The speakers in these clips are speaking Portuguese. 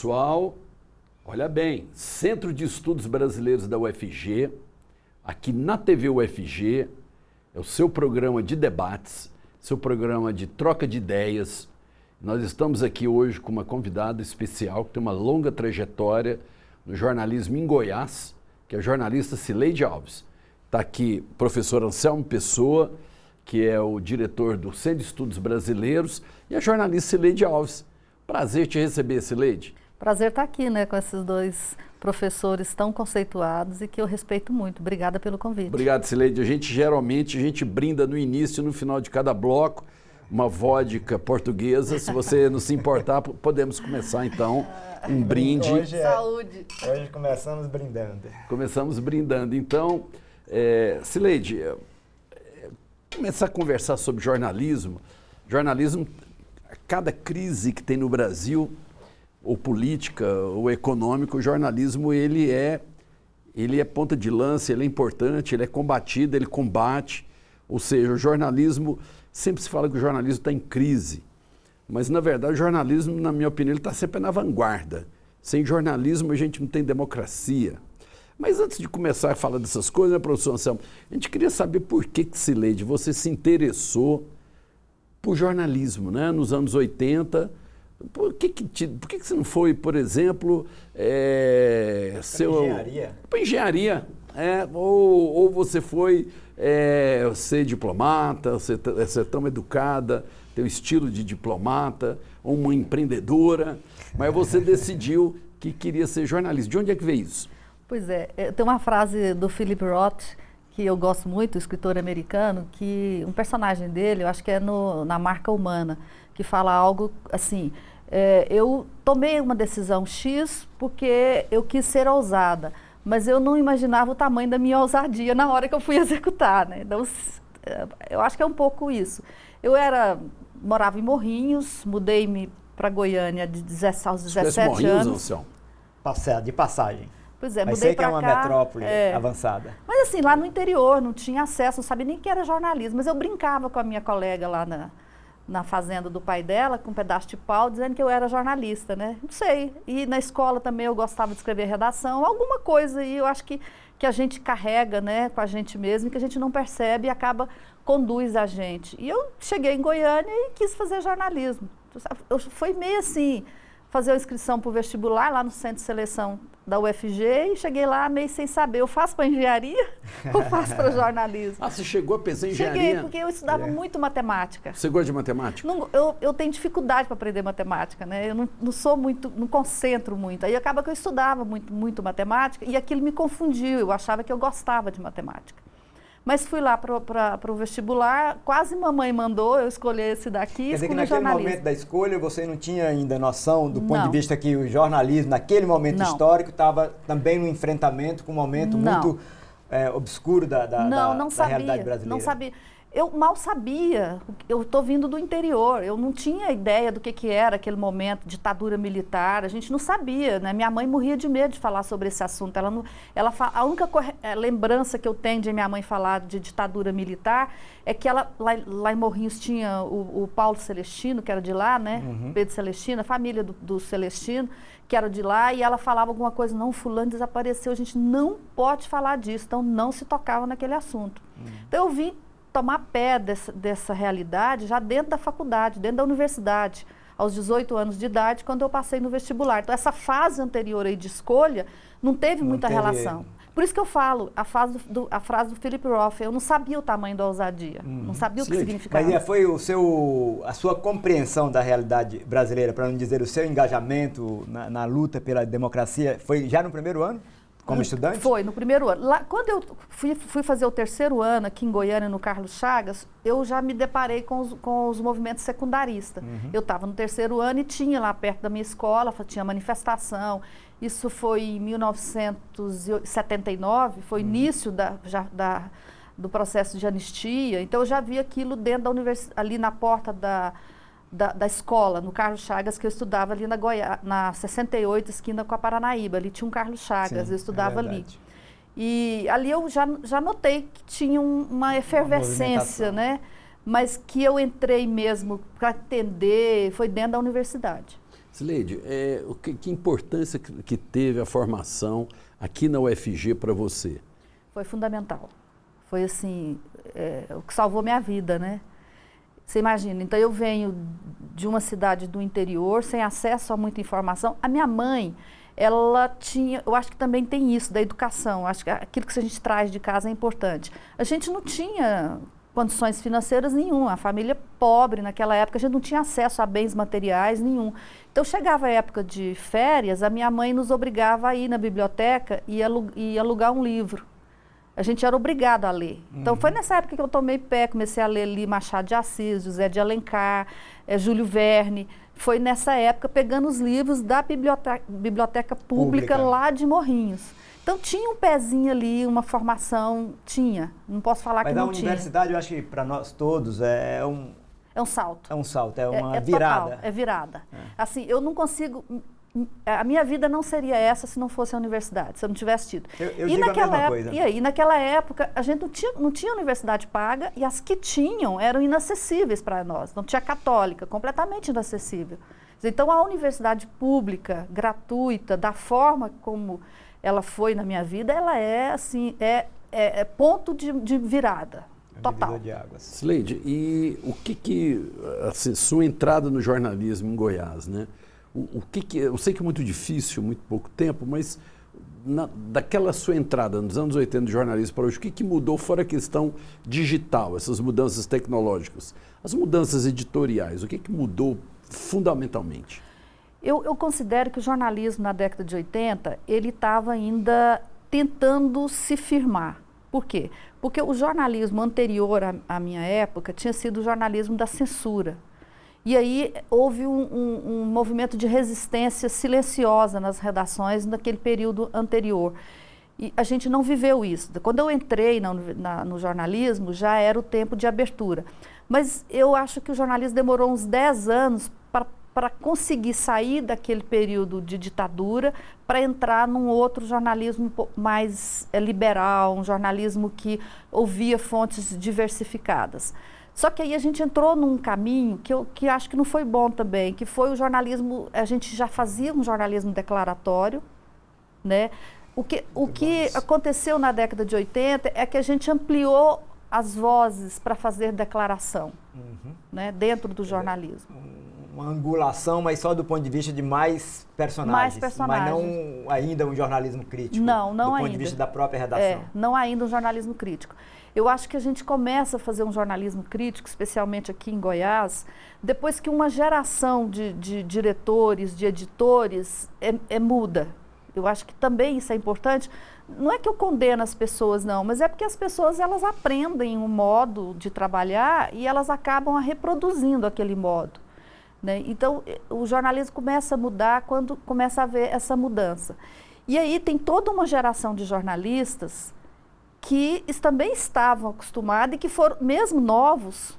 pessoal, olha bem, Centro de Estudos Brasileiros da UFG, aqui na TV UFG, é o seu programa de debates, seu programa de troca de ideias. Nós estamos aqui hoje com uma convidada especial que tem uma longa trajetória no jornalismo em Goiás, que é a jornalista Cileide Alves. Está aqui o professor Anselmo Pessoa, que é o diretor do Centro de Estudos Brasileiros, e a jornalista Cileide Alves. Prazer te receber, Cileide. Prazer estar aqui, né, com esses dois professores tão conceituados e que eu respeito muito. Obrigada pelo convite. Obrigado, Cileide. Geralmente a gente brinda no início e no final de cada bloco, uma vodka portuguesa. Se você não se importar, podemos começar então um brinde. Saúde. Hoje começamos brindando. Começamos brindando. Então, Cileide, começar a conversar sobre jornalismo. Jornalismo, cada crise que tem no Brasil, ou política, ou econômica, o jornalismo ele é ponta de lança, ele é importante, ele é combatido, ele combate. Ou seja, o jornalismo, sempre se fala que o jornalismo está em crise, mas na verdade o jornalismo, na minha opinião, ele está sempre na vanguarda. Sem jornalismo a gente não tem democracia. Mas antes de começar a falar dessas coisas, né, professor Anselmo, a gente queria saber por que Cileide, você se interessou por jornalismo, né, nos anos 80. Por que você não foi, por exemplo, para engenharia? Ou você foi ser diplomata, ser tão educada, ter o estilo de diplomata, ou uma empreendedora, mas você decidiu que queria ser jornalista. De onde é que veio isso? Pois é, tem uma frase do Philip Roth, que eu gosto muito, o escritor americano, que um personagem dele, eu acho que é na Marca Humana, que fala algo assim: eu tomei uma decisão X porque eu quis ser ousada, mas eu não imaginava o tamanho da minha ousadia na hora que eu fui executar, né? Então, eu acho que é um pouco isso. Morava em Morrinhos, mudei-me para Goiânia aos 17 anos. De passagem. Pois é, mas mudei sei que pra é uma cá, metrópole avançada. Mas assim, lá no interior, não tinha acesso, não sabia nem que era jornalismo, mas eu brincava com a minha colega lá na fazenda do pai dela, com um pedaço de pau, dizendo que eu era jornalista, né? Não sei. E na escola também eu gostava de escrever redação, alguma coisa aí eu acho que a gente carrega, né, com a gente mesmo, que a gente não percebe e conduz a gente. E eu cheguei em Goiânia e quis fazer jornalismo. Foi meio assim, fazer a inscrição para o vestibular lá no Centro de Seleção da UFG e cheguei lá meio sem saber, eu faço para engenharia ou faço para jornalismo? Ah, você chegou a pensar em engenharia? Cheguei, porque eu estudava muito matemática. Você gosta de matemática? Não, eu tenho dificuldade para aprender matemática, né? Eu não sou muito, não concentro muito. Aí acaba que eu estudava muito matemática e aquilo me confundiu, eu achava que eu gostava de matemática. Mas fui lá para o vestibular, quase mamãe mandou eu escolher esse daqui. Quer dizer que naquele momento da escolha você não tinha ainda noção do ponto de vista que o jornalismo, naquele momento histórico, estava também no enfrentamento com um momento muito obscuro da realidade brasileira. Não sabia. Eu mal sabia, eu estou vindo do interior, eu não tinha ideia do que era aquele momento, ditadura militar, a gente não sabia, né? Minha mãe morria de medo de falar sobre esse assunto. A única lembrança que eu tenho de minha mãe falar de ditadura militar é que ela, lá em Morrinhos tinha o Paulo Celestino, que era de lá, né? Pedro Celestino, a família do Celestino, que era de lá, e ela falava alguma coisa, não, fulano desapareceu, a gente não pode falar disso, então não se tocava naquele assunto. Então eu vim tomar pé dessa realidade já dentro da faculdade, dentro da universidade, aos 18 anos de idade, quando eu passei no vestibular. Então, essa fase anterior aí de escolha não teve muita relação. Por isso que eu falo, a frase do Philip Roth, eu não sabia o tamanho da ousadia, não sabia o que significava. Mas foi a sua compreensão da realidade brasileira, para não dizer o seu engajamento na luta pela democracia, foi já no primeiro ano? Como estudante? Foi, no primeiro ano. Lá, quando eu fui fazer o terceiro ano aqui em Goiânia, no Carlos Chagas, eu já me deparei com os movimentos secundaristas. Eu estava no terceiro ano e tinha lá perto da minha escola, tinha manifestação. Isso foi em 1979, foi início do processo de anistia. Então eu já vi aquilo dentro da universidade, ali na porta da escola, no Carlos Chagas, que eu estudava ali na 68, esquina com a Paranaíba. Ali tinha um Carlos Chagas, eu estudava ali. E ali eu já notei que tinha uma efervescência, né? Mas que eu entrei mesmo para entender, foi dentro da universidade. Sileide, que importância que teve a formação aqui na UFG para você? Foi fundamental. Foi assim, o que salvou minha vida, né? Você imagina, então eu venho de uma cidade do interior, sem acesso a muita informação. A minha mãe, ela tinha, eu acho que também tem isso da educação, acho que aquilo que a gente traz de casa é importante. A gente não tinha condições financeiras nenhuma, a família pobre naquela época, a gente não tinha acesso a bens materiais nenhum. Então chegava a época de férias, a minha mãe nos obrigava a ir na biblioteca e alugar um livro. A gente era obrigado a ler. Então foi nessa época que eu tomei pé, comecei a ler ali Machado de Assis, José de Alencar, Júlio Verne. Foi nessa época pegando os livros da biblioteca pública lá de Morrinhos. Então tinha um pezinho ali, uma formação, tinha. Não posso falar que não tinha. Mas a universidade, eu acho que para nós todos é um salto. É um salto, é uma virada. Total, é virada. Assim, eu não consigo... A minha vida não seria essa se não fosse a universidade, se eu não tivesse tido. Eu digo a mesma coisa. E aí, naquela época, a gente não tinha universidade paga e as que tinham eram inacessíveis para nós. Não tinha católica, completamente inacessível. Então, a universidade pública, gratuita, da forma como ela foi na minha vida, ela é, assim, ponto de virada. Total. De águas. Sileide, e o que assim, sua entrada no jornalismo em Goiás, né? Eu sei que é muito difícil, muito pouco tempo, mas daquela sua entrada nos anos 80 de jornalismo para hoje, o que mudou fora a questão digital, essas mudanças tecnológicas? As mudanças editoriais, o que mudou fundamentalmente? Eu considero que o jornalismo na década de 80, ele estava ainda tentando se firmar. Por quê? Porque o jornalismo anterior à minha época tinha sido o jornalismo da censura. E aí houve um movimento de resistência silenciosa nas redações naquele período anterior. E a gente não viveu isso. Quando eu entrei no jornalismo, já era o tempo de abertura. Mas eu acho que o jornalismo demorou uns 10 anos para conseguir sair daquele período de ditadura para entrar num outro jornalismo mais liberal, um jornalismo que ouvia fontes diversificadas. Só que aí a gente entrou num caminho que acho que não foi bom também, que foi o jornalismo, a gente já fazia um jornalismo declaratório, né? O que aconteceu na década de 80 é que a gente ampliou as vozes para fazer declaração, né? Dentro do jornalismo. Uma angulação, mas só do ponto de vista de mais personagens. Mas não ainda um jornalismo crítico. Não ainda. Do ponto de vista da própria redação. Não ainda um jornalismo crítico. Eu acho que a gente começa a fazer um jornalismo crítico, especialmente aqui em Goiás, depois que uma geração de diretores, de editores, muda. Eu acho que também isso é importante. Não é que eu condeno as pessoas, não, mas é porque as pessoas elas aprendem um modo de trabalhar e elas acabam reproduzindo aquele modo. Né? Então, o jornalismo começa a mudar quando começa a haver essa mudança. E aí tem toda uma geração de jornalistas que também estavam acostumados e que foram, mesmo novos,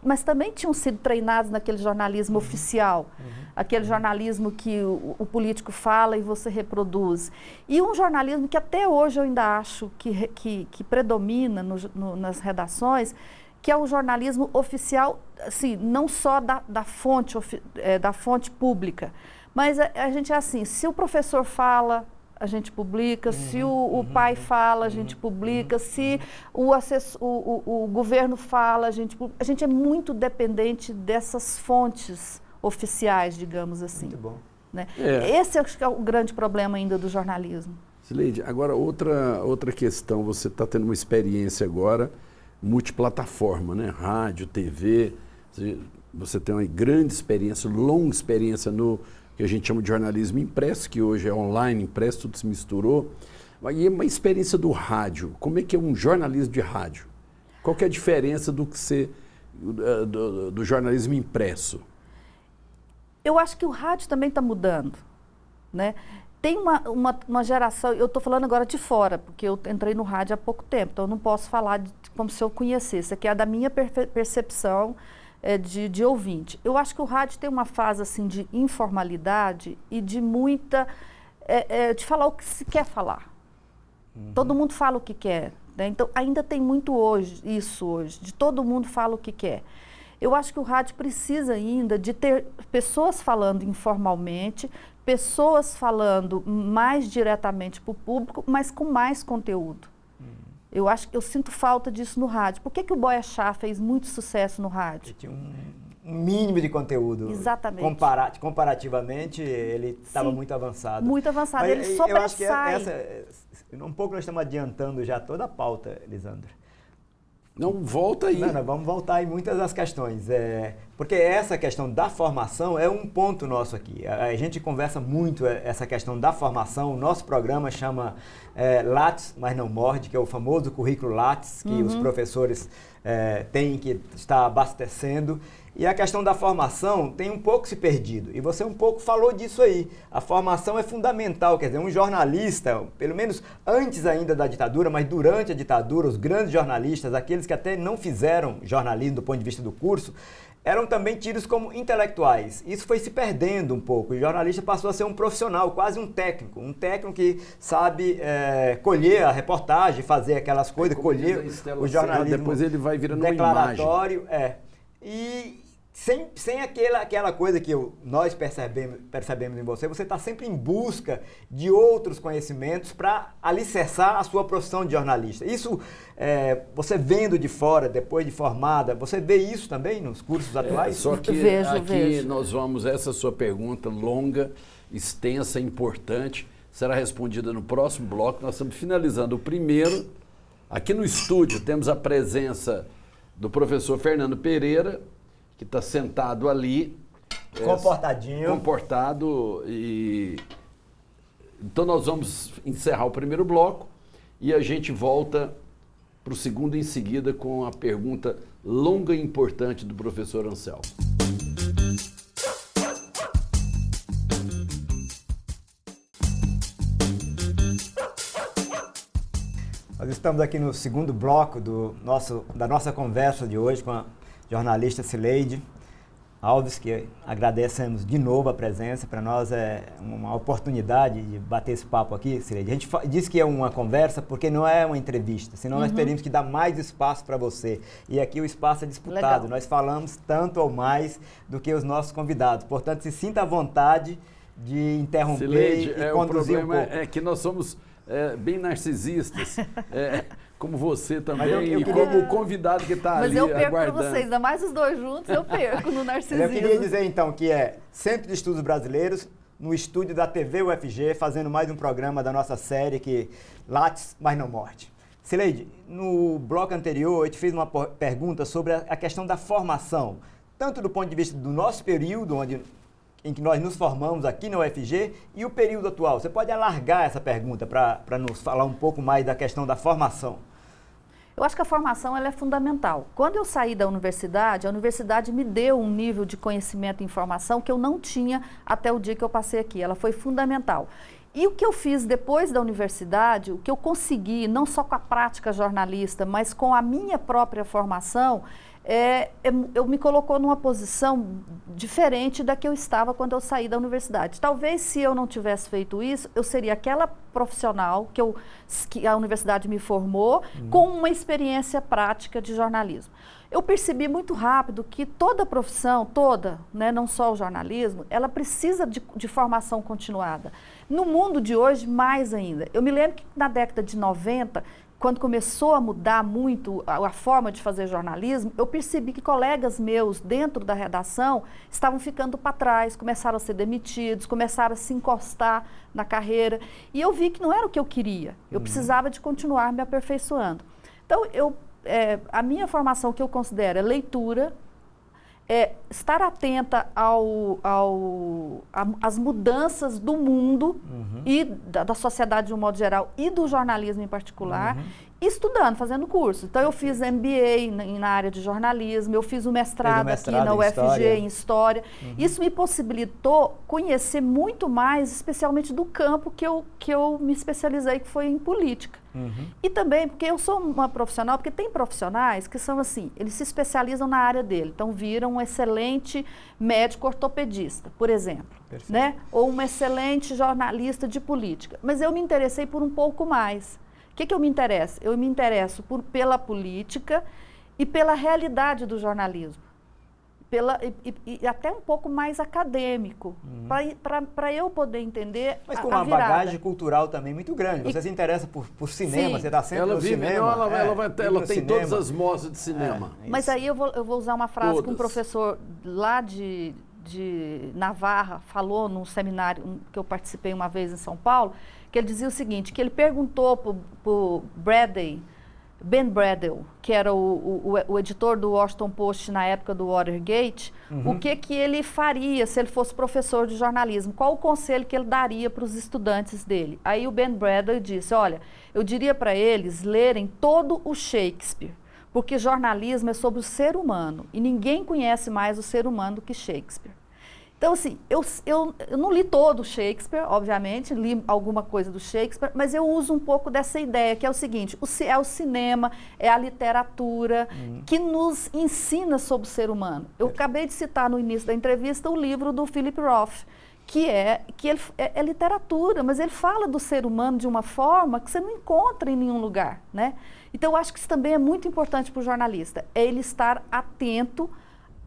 mas também tinham sido treinados naquele jornalismo oficial, aquele jornalismo que o político fala e você reproduz. E um jornalismo que até hoje eu ainda acho que predomina nas redações, que é o jornalismo oficial, assim, não só da fonte pública, mas a gente é assim, se o professor fala, a gente publica, se o pai fala, a gente publica, se o governo fala, a gente é muito dependente dessas fontes oficiais, digamos assim. Muito bom. Né? Esse acho que é o grande problema ainda do jornalismo. Sileide, agora outra questão, você está tendo uma experiência agora multiplataforma, né? Rádio, TV, você tem uma grande experiência, longa experiência no que a gente chama de jornalismo impresso, que hoje é online, impresso, tudo se misturou. E uma experiência do rádio, como é que é um jornalismo de rádio? Qual que é a diferença do jornalismo impresso? Eu acho que o rádio também está mudando, né? Tem uma geração, eu estou falando agora de fora, porque eu entrei no rádio há pouco tempo, então eu não posso falar como se eu conhecesse, aqui é da minha percepção de ouvinte. Eu acho que o rádio tem uma fase assim, de informalidade e de muita... de falar o que se quer falar. Todo mundo fala o que quer. Né? Então, ainda tem muito isso hoje, de todo mundo fala o que quer. Eu acho que o rádio precisa ainda de ter pessoas falando informalmente, pessoas falando mais diretamente para o público, mas com mais conteúdo. Eu acho que eu sinto falta disso no rádio. Por que o Boia Chá fez muito sucesso no rádio? Ele tinha um mínimo de conteúdo. Exatamente. Comparativamente, ele estava muito avançado. Muito avançado. Mas ele sobressai. Eu acho que um pouco nós estamos adiantando já toda a pauta, Elisandro. Não, volta aí. Não, vamos voltar em muitas das questões. Porque essa questão da formação é um ponto nosso aqui. A gente conversa muito essa questão da formação. O nosso programa chama Lattes, mas não morde, que é o famoso currículo Lattes, que os professores têm que estar abastecendo. E a questão da formação tem um pouco se perdido. E você um pouco falou disso aí. A formação é fundamental. Quer dizer, um jornalista, pelo menos antes ainda da ditadura, mas durante a ditadura, os grandes jornalistas, aqueles que até não fizeram jornalismo do ponto de vista do curso, eram também tidos como intelectuais. Isso foi se perdendo um pouco. O jornalista passou a ser um profissional, quase um técnico que sabe colher a reportagem, fazer aquelas coisas, colher o jornalismo. Depois ele vai virando declaratório, uma imagem. E sem aquela coisa que nós percebemos em você está sempre em busca de outros conhecimentos para alicerçar a sua profissão de jornalista. Isso, você vendo de fora, depois de formada, você vê isso também nos cursos atuais? Só que vejo. Nós vamos, essa sua pergunta longa, extensa, importante, será respondida no próximo bloco. Nós estamos finalizando o primeiro. Aqui no estúdio temos a presença do professor Fernando Pereira, que está sentado ali. Comportadinho. Comportado. Então nós vamos encerrar o primeiro bloco e a gente volta para o segundo em seguida com a pergunta longa e importante do professor Anselmo. Nós estamos aqui no segundo bloco da nossa conversa de hoje com a jornalista Cileide Alves, que agradecemos de novo a presença. Para nós é uma oportunidade de bater esse papo aqui, Cileide. A gente diz que é uma conversa porque não é uma entrevista, senão nós teríamos que dar mais espaço para você. E aqui o espaço é disputado. Legal. Nós falamos tanto ou mais do que os nossos convidados. Portanto, se sinta à vontade de interromper Cileide, e conduzir um pouco. O problema é que nós somos bem narcisistas. Como você também, eu como o convidado que está ali aguardando. Mas eu perco aguardando. para vocês, ainda mais os dois juntos, eu perco no narcisismo. Eu queria dizer então que é Centro de Estudos Brasileiros, no estúdio da TV UFG, fazendo mais um programa da nossa série que Lattes, mas não morde. Cileide, no bloco anterior eu te fiz uma pergunta sobre a questão da formação, tanto do ponto de vista do nosso período, em que nós nos formamos aqui na UFG, e o período atual. Você pode alargar essa pergunta para nos falar um pouco mais da questão da formação? Eu acho que a formação ela é fundamental. Quando eu saí da universidade, a universidade me deu um nível de conhecimento e informação que eu não tinha até o dia que eu passei aqui. Ela foi fundamental. E o que eu fiz depois da universidade, o que eu consegui, não só com a prática jornalista, mas com a minha própria formação, eu me colocou numa posição diferente da que eu estava quando eu saí da universidade. Talvez se eu não tivesse feito isso, eu seria aquela profissional que a universidade me formou com uma experiência prática de jornalismo. Eu percebi muito rápido que toda profissão, né, não só o jornalismo, ela precisa de formação continuada. No mundo de hoje, mais ainda. Eu me lembro que na década de 90, quando começou a mudar muito a forma de fazer jornalismo, eu percebi que colegas meus dentro da redação estavam ficando para trás, começaram a ser demitidos, começaram a se encostar na carreira. E eu vi que não era o que eu queria. Eu precisava de continuar me aperfeiçoando. Então, a minha formação que eu considero é leitura, estar atenta às mudanças do mundo e da sociedade de um modo geral e do jornalismo em particular, estudando, fazendo curso. Então eu fiz MBA na área de jornalismo, eu fiz o mestrado aqui na UFG em História. Isso me possibilitou conhecer muito mais, especialmente do campo que eu me especializei, que foi em política. E também porque eu sou uma profissional, porque tem profissionais que são assim, eles se especializam na área dele, então viram um excelente médico ortopedista, por exemplo, né? Ou um excelente jornalista de política. Mas eu me interessei por um pouco mais. O que eu me interesso? Eu me interesso pela política e pela realidade do jornalismo. e até um pouco mais acadêmico, para eu poder entender Mas com uma bagagem cultural também muito grande. Você se interessa por cinema, você está sempre no cinema. Ela tem todas as mostras de cinema. Mas aí eu vou usar uma frase que um professor lá de Navarra falou num seminário que eu participei uma vez em São Paulo, que ele dizia o seguinte, que ele perguntou para o Ben Bradell, que era o editor do Washington Post na época do Watergate, o que ele faria se ele fosse professor de jornalismo, qual o conselho que ele daria para os estudantes dele. Aí o Ben Bradell disse, olha, eu diria para eles lerem todo o Shakespeare, porque jornalismo é sobre o ser humano, e ninguém conhece mais o ser humano do que Shakespeare. Então, assim, eu não li todo o Shakespeare, obviamente, li alguma coisa do Shakespeare, mas eu uso um pouco dessa ideia, que é o seguinte, é o cinema, é a literatura que nos ensina sobre o ser humano. Eu acabei de citar no início da entrevista o livro do Philip Roth, que é literatura, mas ele fala do ser humano de uma forma que você não encontra em nenhum lugar, né? Então, eu acho que isso também é muito importante para o jornalista, é ele estar atento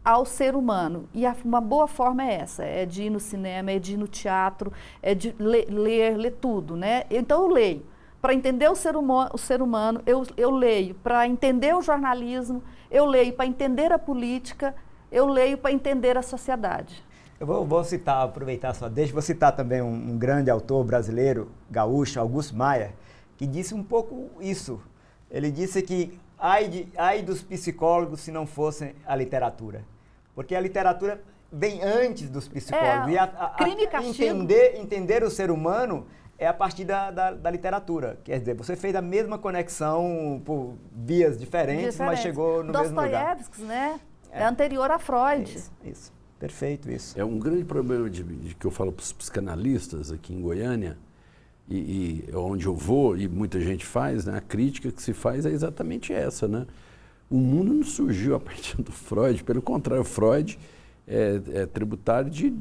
ao ser humano. E uma boa forma é essa, é de ir no cinema, é de ir no teatro, é de ler tudo, né? Então eu leio. Para entender o ser humano, eu leio. Para entender o jornalismo, eu leio. Para entender a política, eu leio para entender a sociedade. Eu vou citar, aproveitar só deixa, vou citar também um grande autor brasileiro, gaúcho, Augusto Maia, que disse um pouco isso. Ele disse que ai dos psicólogos se não fossem a literatura. Porque a literatura vem antes dos psicólogos. Crime e castigo. Entender o ser humano é a partir da literatura. Quer dizer, você fez a mesma conexão por vias diferentes, mas chegou no mesmo lugar. Dostoiévski, né? É anterior a Freud. Isso. Perfeito isso. É um grande problema de que eu falo para os psicanalistas aqui em Goiânia, e onde eu vou, e muita gente faz, né? A crítica que se faz é exatamente essa, né? O mundo não surgiu a partir do Freud, pelo contrário, Freud é tributário de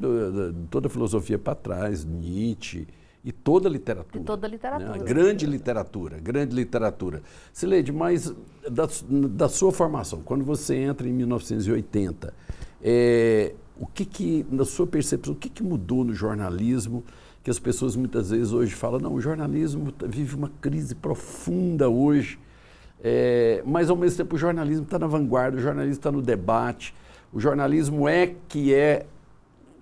toda a filosofia para trás, Nietzsche e toda a literatura. E toda a literatura. Né? Grande literatura. Sileide, mas da sua formação, quando você entra em 1980, na sua percepção, o que mudou no jornalismo, que as pessoas muitas vezes hoje falam, não, o jornalismo vive uma crise profunda hoje, mas ao mesmo tempo o jornalismo está na vanguarda, o jornalismo está no debate, o jornalismo é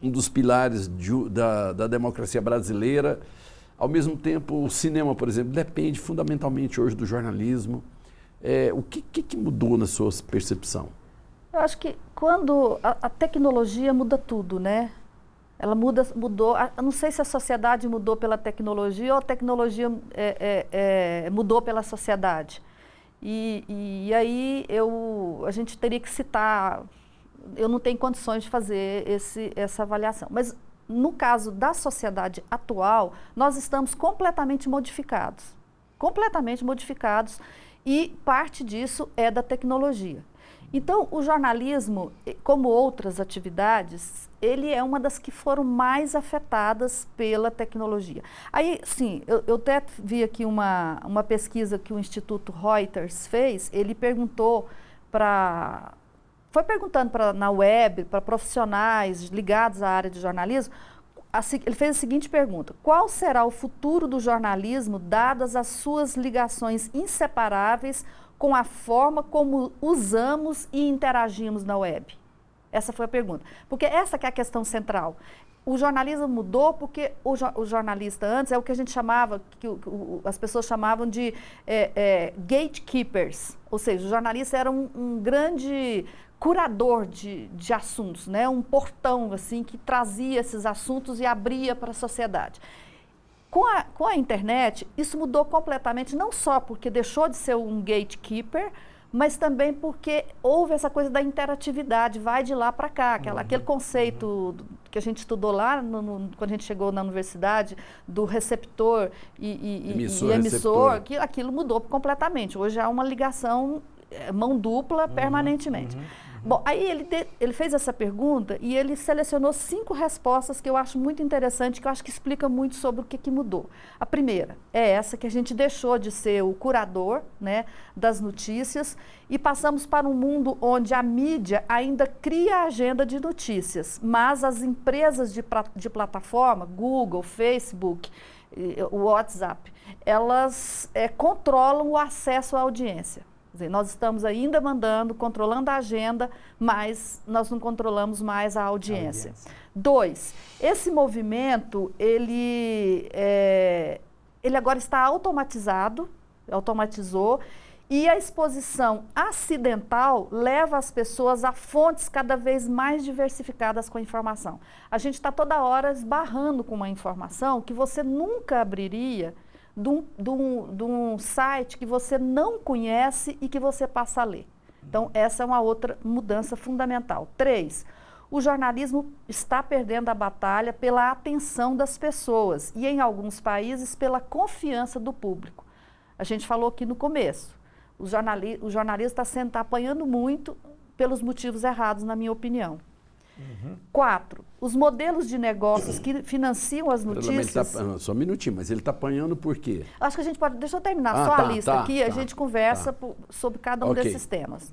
um dos pilares da democracia brasileira. Ao mesmo tempo, o cinema, por exemplo, depende fundamentalmente hoje do jornalismo. O que mudou na sua percepção? Eu acho que quando a tecnologia muda tudo, né? Ela mudou. Eu não sei se a sociedade mudou pela tecnologia ou a tecnologia mudou pela sociedade. E aí a gente teria que citar. Eu não tenho condições de fazer essa avaliação. Mas no caso da sociedade atual, nós estamos completamente modificados. E parte disso é da tecnologia. Então, o jornalismo, como outras atividades, ele é uma das que foram mais afetadas pela tecnologia. Aí, sim, eu até vi aqui uma pesquisa que o Instituto Reuters fez, ele foi perguntando na web, para profissionais ligados à área de jornalismo, ele fez a seguinte pergunta: qual será o futuro do jornalismo dadas as suas ligações inseparáveis com a forma como usamos e interagimos na web? Essa foi a pergunta. Porque essa que é a questão central. O jornalismo mudou porque o jornalista antes é o que a gente chamava, as pessoas chamavam de gatekeepers. Ou seja, o jornalista era um grande curador de assuntos, né? Um portão assim, que trazia esses assuntos e abria para a sociedade. Com a internet, isso mudou completamente, não só porque deixou de ser um gatekeeper, mas também porque houve essa coisa da interatividade, vai de lá para cá, aquele conceito que a gente estudou lá, quando a gente chegou na universidade, do receptor e emissor, aquilo mudou completamente. Hoje há uma ligação mão dupla permanentemente. Bom, aí ele fez essa pergunta e ele selecionou 5 respostas que eu acho muito interessante, que eu acho que explica muito sobre o que mudou. A primeira é essa, que a gente deixou de ser o curador, né, das notícias e passamos para um mundo onde a mídia ainda cria a agenda de notícias, mas as empresas de plataforma, Google, Facebook, o WhatsApp, elas controlam o acesso à audiência. Quer dizer, nós estamos ainda controlando a agenda, mas nós não controlamos mais a audiência. 2, esse movimento, ele agora está automatizou, e a exposição acidental leva as pessoas a fontes cada vez mais diversificadas com a informação. A gente está toda hora esbarrando com uma informação que você nunca abriria de um site que você não conhece e que você passa a ler. Então, essa é uma outra mudança fundamental. 3, o jornalismo está perdendo a batalha pela atenção das pessoas e, em alguns países, pela confiança do público. A gente falou aqui no começo, o jornalismo está apanhando muito pelos motivos errados, na minha opinião. 4, os modelos de negócios que financiam as notícias... Só um minutinho, mas ele está apanhando por quê? Acho que a gente pode... Deixa eu terminar a lista aqui, a gente conversa sobre cada um desses temas.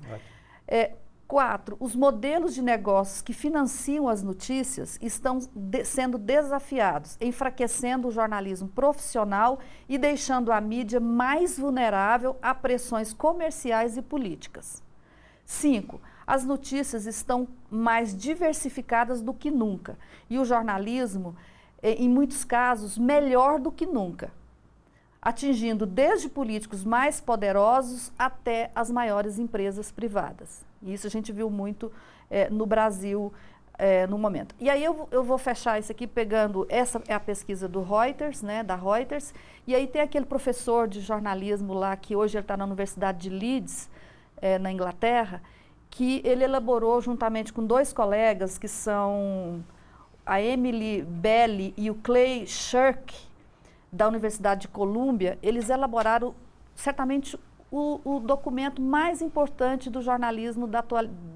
4, os modelos de negócios que financiam as notícias estão sendo desafiados, enfraquecendo o jornalismo profissional e deixando a mídia mais vulnerável a pressões comerciais e políticas. 5, as notícias estão mais diversificadas do que nunca e o jornalismo, em muitos casos, melhor do que nunca, atingindo desde políticos mais poderosos até as maiores empresas privadas. E isso a gente viu muito no Brasil no momento. E aí eu vou fechar isso aqui pegando, essa é a pesquisa do Reuters, né, da Reuters, e aí tem aquele professor de jornalismo lá, que hoje ele está na Universidade de Leeds, na Inglaterra, que ele elaborou juntamente com 2 colegas, que são a Emily Belli e o Clay Shirk, da Universidade de Colômbia. Eles elaboraram certamente o documento mais importante do jornalismo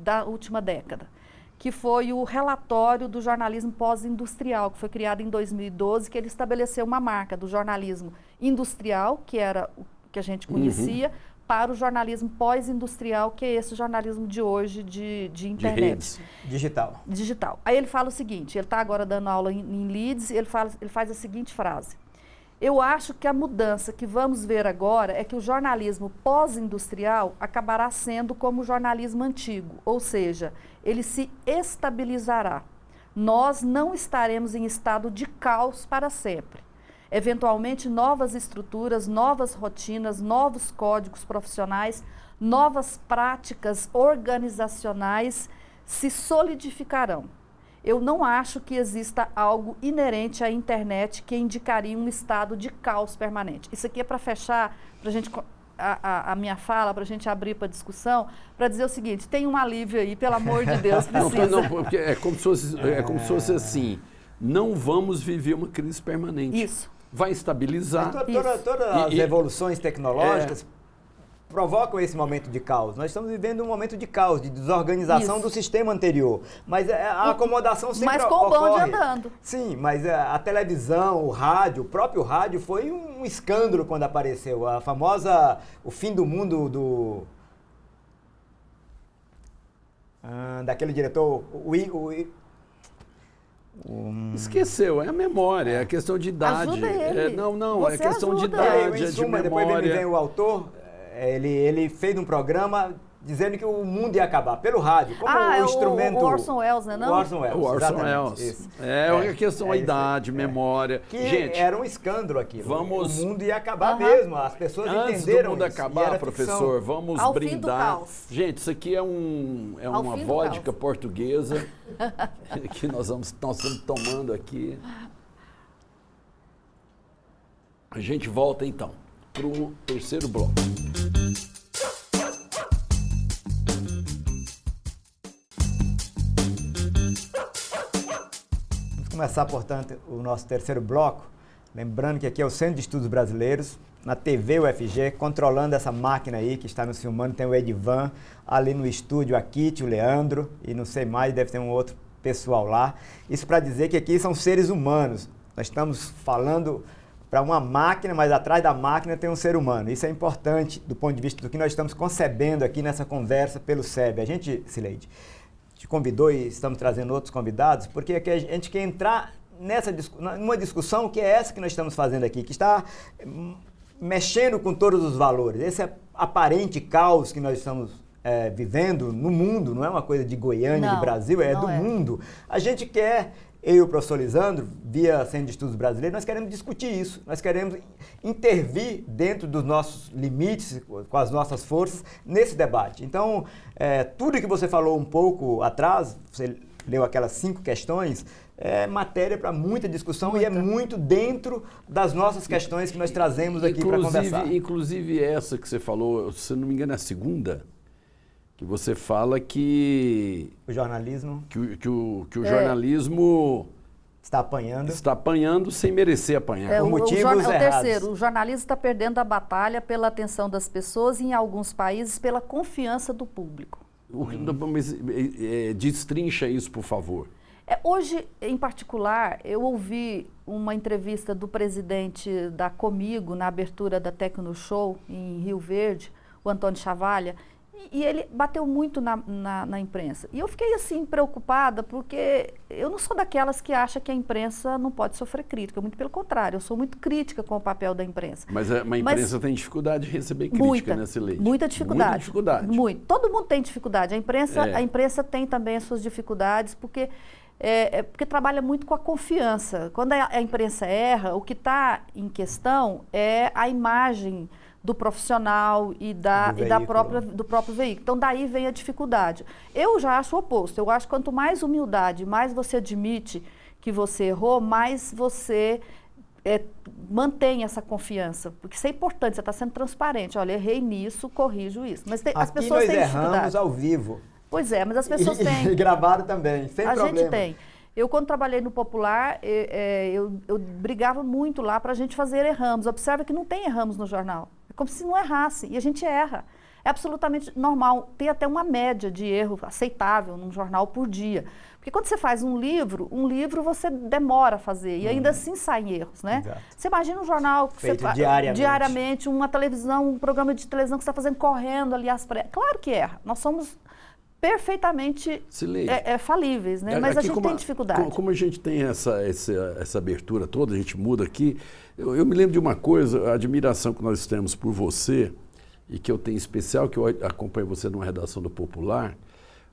da última década, que foi o relatório do jornalismo pós-industrial, que foi criado em 2012, que ele estabeleceu uma marca do jornalismo industrial, que era o que a gente conhecia, para o jornalismo pós-industrial, que é esse jornalismo de hoje, de internet. Digital. Aí ele fala o seguinte, ele está agora dando aula em Leeds, ele faz a seguinte frase: eu acho que a mudança que vamos ver agora é que o jornalismo pós-industrial acabará sendo como o jornalismo antigo, ou seja, ele se estabilizará. Nós não estaremos em estado de caos para sempre. Eventualmente, novas estruturas, novas rotinas, novos códigos profissionais, novas práticas organizacionais se solidificarão. Eu não acho que exista algo inerente à internet que indicaria um estado de caos permanente. Isso aqui é para fechar, para a gente, a minha fala, para a gente abrir para discussão, para dizer o seguinte: tem um alívio aí, pelo amor de Deus, precisa. Não, porque é como se fosse assim, não vamos viver uma crise permanente. Isso. Vai estabilizar. Todas as evoluções tecnológicas provocam esse momento de caos. Nós estamos vivendo um momento de caos, de desorganização do sistema anterior. Mas a acomodação sempre ocorre. Mas com o bonde andando. Sim, mas a televisão, o rádio, o próprio rádio foi um escândalo quando apareceu. A famosa, o fim do mundo daquele diretor, esqueceu, é a memória, é a questão de idade. Ajuda ele. É questão de idade, é de memória. Depois me vem o autor, ele fez um programa dizendo que o mundo ia acabar pelo rádio, como o instrumento... O Orson Welles, né? Não? O Orson Welles, o Orson Welles. Isso. É a questão da idade, memória. Que gente, era um escândalo aquilo. O mundo ia acabar mesmo, as pessoas antes entenderam do mundo acabar, professor, vamos ao brindar. Fim do caos. Gente, isso aqui é uma vodka portuguesa que nós estamos tomando aqui. A gente volta então para o terceiro bloco. Começar, portanto, o nosso terceiro bloco, lembrando que aqui é o Centro de Estudos Brasileiros, na TV UFG, controlando essa máquina aí que está nos filmando, tem o Edivan, ali no estúdio a Kitty, o Leandro, e não sei mais, deve ter um outro pessoal lá. Isso para dizer que aqui são seres humanos. Nós estamos falando para uma máquina, mas atrás da máquina tem um ser humano. Isso é importante do ponto de vista do que nós estamos concebendo aqui nessa conversa pelo SEB. A gente, Sileide, te convidou e estamos trazendo outros convidados, porque aqui a gente quer entrar numa discussão que é essa que nós estamos fazendo aqui, que está mexendo com todos os valores. Esse aparente caos que nós estamos vivendo no mundo, não é uma coisa de Goiânia, de Brasil, é do mundo. A gente quer, eu e o professor Lisandro, via Centro de Estudos Brasileiros, nós queremos discutir isso, nós queremos intervir dentro dos nossos limites, com as nossas forças, nesse debate. Então, tudo que você falou um pouco atrás, você leu aquelas 5 questões, é matéria para muita discussão e é muito dentro das nossas questões que nós trazemos aqui para conversar. Inclusive essa que você falou, se não me engano é a segunda, que você fala que o jornalismo que o jornalismo está apanhando sem merecer apanhar. Por motivos errados. O terceiro, o jornalismo está perdendo a batalha pela atenção das pessoas e, em alguns países, pela confiança do público. Mas destrincha isso, por favor. Hoje, em particular, eu ouvi uma entrevista do presidente da Comigo na abertura da Tecno Show em Rio Verde, o Antônio Chavalha, e ele bateu muito na imprensa. E eu fiquei assim preocupada porque eu não sou daquelas que acha que a imprensa não pode sofrer crítica, muito pelo contrário, eu sou muito crítica com o papel da imprensa. Mas a imprensa tem dificuldade de receber crítica nessa lei. Muita dificuldade. Muita dificuldade. Muito. Todo mundo tem dificuldade. A imprensa tem também as suas dificuldades porque trabalha muito com a confiança. Quando a imprensa erra, o que está em questão é a imagem do profissional e do próprio veículo. Então, daí vem a dificuldade. Eu já acho o oposto. Eu acho que quanto mais humildade, mais você admite que você errou, mais você mantém essa confiança. Porque isso é importante, você está sendo transparente. Olha, errei nisso, corrijo isso. Mas as pessoas têm dificuldade. Aqui nós erramos ao vivo. Pois é, mas as pessoas têm. E gravaram também, sem problema. A gente tem. Eu, quando trabalhei no Popular, eu brigava muito lá para a gente fazer erramos. Observa que não tem erramos no jornal. É como se não errasse. E a gente erra. É absolutamente normal. Tem até uma média de erro aceitável num jornal por dia. Porque quando você faz um livro você demora a fazer. E ainda assim saem erros, né? Exato. Você imagina um jornal que feito você diariamente, uma televisão, um programa de televisão que você está fazendo correndo ali às pressas. Claro que erra. Nós somos perfeitamente falíveis, né? Mas a gente tem dificuldade. Como a gente tem essa abertura toda, a gente muda aqui, eu me lembro de uma coisa, a admiração que nós temos por você, e que eu tenho em especial, que eu acompanho você numa redação do Popular,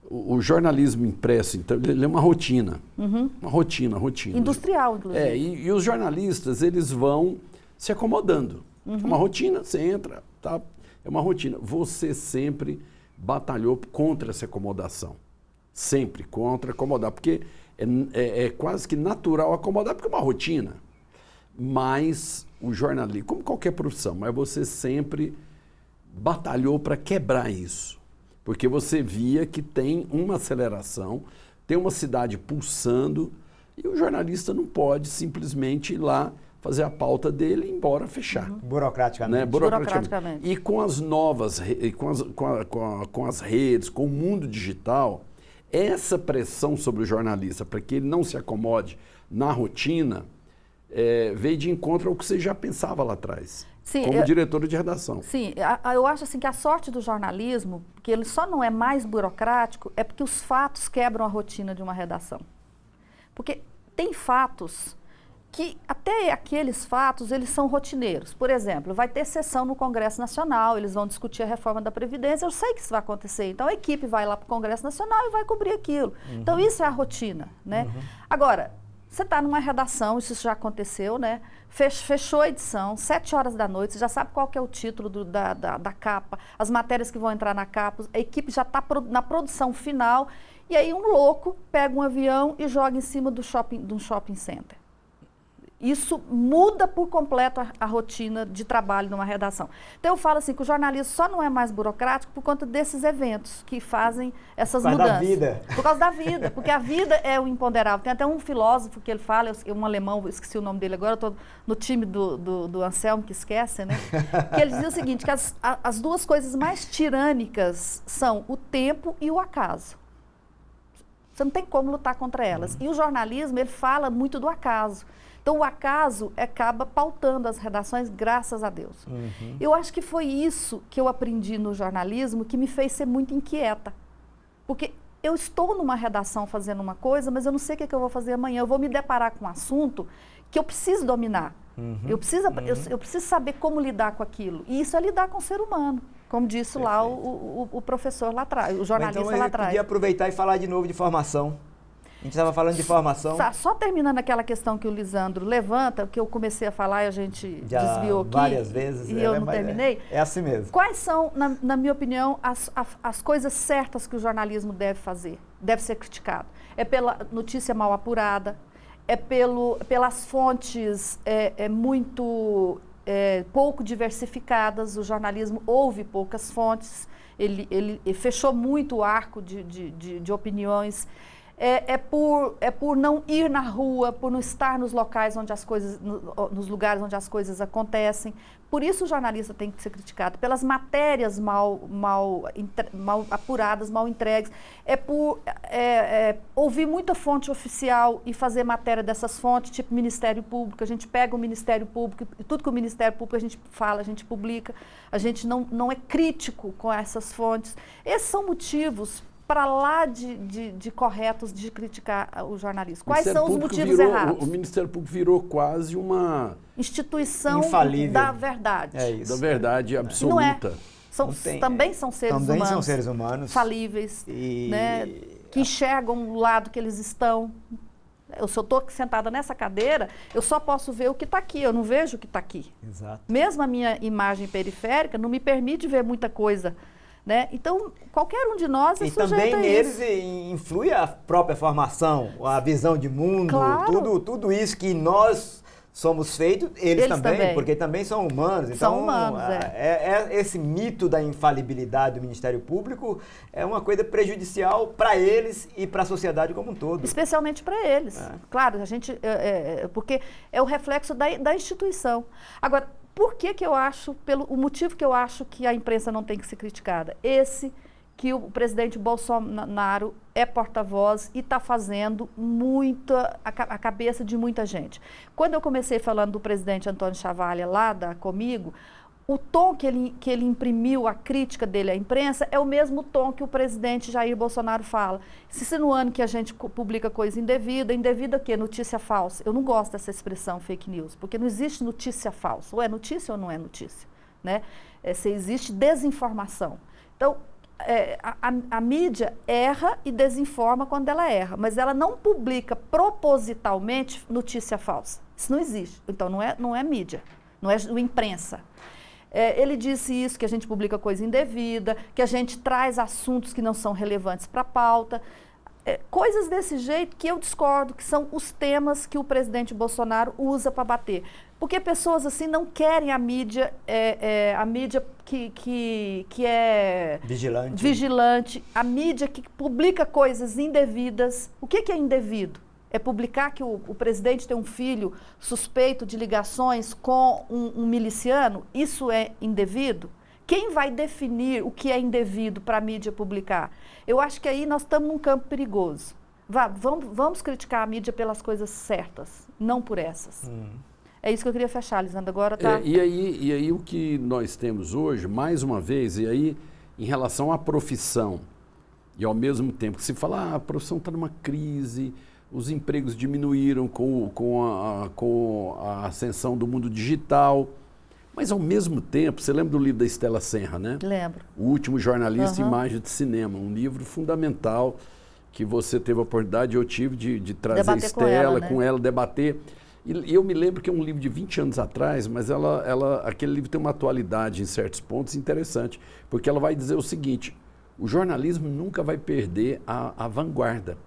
o jornalismo impresso, então, ele é uma rotina, uma rotina. Industrial, inclusive. E os jornalistas, eles vão se acomodando. É uma rotina, você entra, tá? É uma rotina. Você sempre batalhou contra essa acomodação. Sempre contra acomodar, porque é quase que natural acomodar, porque é uma rotina. Mas o jornalismo, como qualquer profissão, mas você sempre batalhou para quebrar isso. Porque você via que tem uma aceleração, tem uma cidade pulsando, e o jornalista não pode simplesmente ir lá fazer a pauta dele e ir embora fechar. Burocraticamente. Né? Burocraticamente. E com as novas, com as redes, com o mundo digital, essa pressão sobre o jornalista para que ele não se acomode na rotina, veio de encontro ao que você já pensava lá atrás, como diretora de redação. Sim, eu acho assim que a sorte do jornalismo, que ele só não é mais burocrático, é porque os fatos quebram a rotina de uma redação. Porque tem fatos que até aqueles fatos, eles são rotineiros. Por exemplo, vai ter sessão no Congresso Nacional, eles vão discutir a reforma da Previdência, eu sei que isso vai acontecer. Então, a equipe vai lá para o Congresso Nacional e vai cobrir aquilo. Então, isso é a rotina, né? Agora, você está numa redação, isso já aconteceu, né? Fechou a edição, 7 horas da noite, você já sabe qual que é o título da capa, as matérias que vão entrar na capa, a equipe já está na produção final, e aí um louco pega um avião e joga em cima de um shopping center. Isso muda por completo a rotina de trabalho numa redação. Então eu falo assim que o jornalismo só não é mais burocrático por conta desses eventos que fazem essas mudanças. Da vida. Por causa da vida, porque a vida é o imponderável. Tem até um filósofo que ele fala, um alemão, eu esqueci o nome dele agora, eu estou no time do Anselmo, que esquece, né? Que ele dizia o seguinte, que as duas coisas mais tirânicas são o tempo e o acaso. Você não tem como lutar contra elas. E o jornalismo, ele fala muito do acaso. Então, o acaso acaba pautando as redações, graças a Deus. Eu acho que foi isso que eu aprendi no jornalismo que me fez ser muito inquieta. Porque eu estou numa redação fazendo uma coisa, mas eu não sei o que eu vou fazer amanhã. Eu vou me deparar com um assunto que eu preciso dominar. Eu preciso saber como lidar com aquilo. E isso é lidar com o ser humano, como disse lá o professor lá atrás, o jornalista lá atrás. Eu queria aproveitar e falar de novo de formação. A gente estava falando de formação. Só terminando aquela questão que o Lisandro levanta, que eu comecei a falar e a gente desviou aqui. Várias vezes. E eu não terminei. É assim mesmo. Quais são, na minha opinião, as coisas certas que o jornalismo deve fazer? Deve ser criticado. É pela notícia mal apurada, é pelas fontes muito pouco diversificadas. O jornalismo ouve poucas fontes, ele fechou muito o arco de opiniões. É por não ir na rua, por não estar nos locais onde as coisas, nos lugares onde as coisas acontecem. Por isso o jornalista tem que ser criticado, pelas matérias mal apuradas, mal entregues. É por ouvir muita fonte oficial e fazer matéria dessas fontes, tipo Ministério Público. A gente pega o Ministério Público e tudo que o Ministério Público a gente fala, a gente publica. A gente não é crítico com essas fontes. Esses são motivos para lá de corretos de criticar o jornalismo. Quais são os motivos errados? O Ministério Público virou quase uma instituição infalível da verdade. É isso. Da verdade absoluta. Também são seres humanos. Também são seres humanos. Falíveis, né, que enxergam o lado que eles estão. Se eu estou sentada nessa cadeira, eu só posso ver o que está aqui, eu não vejo o que está aqui. Exato. Mesmo a minha imagem periférica não me permite ver muita coisa. Né? Então, qualquer um de nós é sujeito a isso. E também neles influi a própria formação, a visão de mundo, claro. tudo isso que nós somos feitos, eles também, porque também são humanos. Então, são humanos, esse mito da infalibilidade do Ministério Público é uma coisa prejudicial para eles e para a sociedade como um todo. Especialmente para eles. Claro, a gente, porque é o reflexo da instituição. Agora, por que eu acho, o motivo que eu acho que a imprensa não tem que ser criticada? Esse que o presidente Bolsonaro é porta-voz e está fazendo a cabeça de muita gente. Quando eu comecei falando do presidente Antônio Chavalha lá Comigo, o tom que ele imprimiu, a crítica dele à imprensa, é o mesmo tom que o presidente Jair Bolsonaro fala. Se no ano que a gente publica coisa indevida o quê? Notícia falsa. Eu não gosto dessa expressão fake news, porque não existe notícia falsa. Ou é notícia ou não é notícia. Né? Se existe desinformação. Então, a mídia erra e desinforma quando ela erra, mas ela não publica propositalmente notícia falsa. Isso não existe. Então, não é mídia, não é imprensa. Ele disse isso, que a gente publica coisa indevida, que a gente traz assuntos que não são relevantes para a pauta. Coisas desse jeito que eu discordo, que são os temas que o presidente Bolsonaro usa para bater. Porque pessoas assim não querem a mídia que é vigilante, a mídia que publica coisas indevidas. O que é indevido? É publicar que o presidente tem um filho suspeito de ligações com um miliciano? Isso é indevido? Quem vai definir o que é indevido para a mídia publicar? Eu acho que aí nós estamos num campo perigoso. Vamos criticar a mídia pelas coisas certas, não por essas. É isso que eu queria fechar, Lisandro. Agora tá. E aí o que nós temos hoje, mais uma vez, e aí em relação à profissão, e ao mesmo tempo que se fala, a profissão está numa crise, os empregos diminuíram com a ascensão do mundo digital. Mas, ao mesmo tempo, você lembra do livro da Estela Senra, né? Lembro. O Último Jornalista em Imagem de Cinema, um livro fundamental que você teve a oportunidade, eu tive, de trazer debater Estela, com ela, debater. E eu me lembro que é um livro de 20 anos atrás, mas aquele livro tem uma atualidade em certos pontos interessante, porque ela vai dizer o seguinte: o jornalismo nunca vai perder a vanguarda.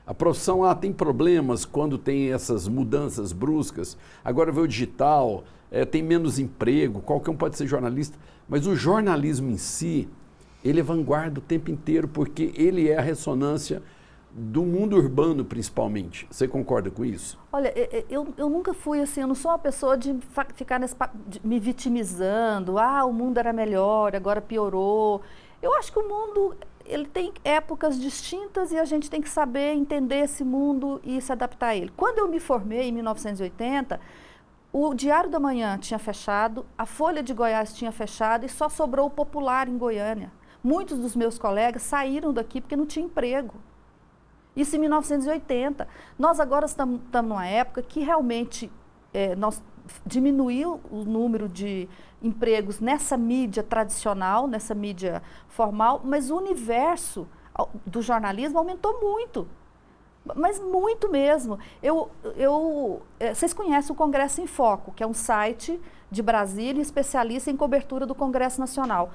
A profissão tem problemas quando tem essas mudanças bruscas. Agora veio o digital, tem menos emprego, qualquer um pode ser jornalista. Mas o jornalismo em si, ele é vanguarda o tempo inteiro, porque ele é a ressonância do mundo urbano, principalmente. Você concorda com isso? Olha, eu nunca fui assim, eu não sou uma pessoa de ficar me vitimizando. O mundo era melhor, agora piorou. Eu acho que o mundo, ele tem épocas distintas e a gente tem que saber entender esse mundo e se adaptar a ele. Quando eu me formei, em 1980, o Diário da Manhã tinha fechado, a Folha de Goiás tinha fechado e só sobrou o Popular em Goiânia. Muitos dos meus colegas saíram daqui porque não tinha emprego. Isso em 1980. Nós agora estamos numa época que realmente nós diminuiu o número de empregos nessa mídia tradicional, nessa mídia formal, mas o universo do jornalismo aumentou muito. Mas muito mesmo. Vocês conhecem o Congresso em Foco, que é um site de Brasília especialista em cobertura do Congresso Nacional.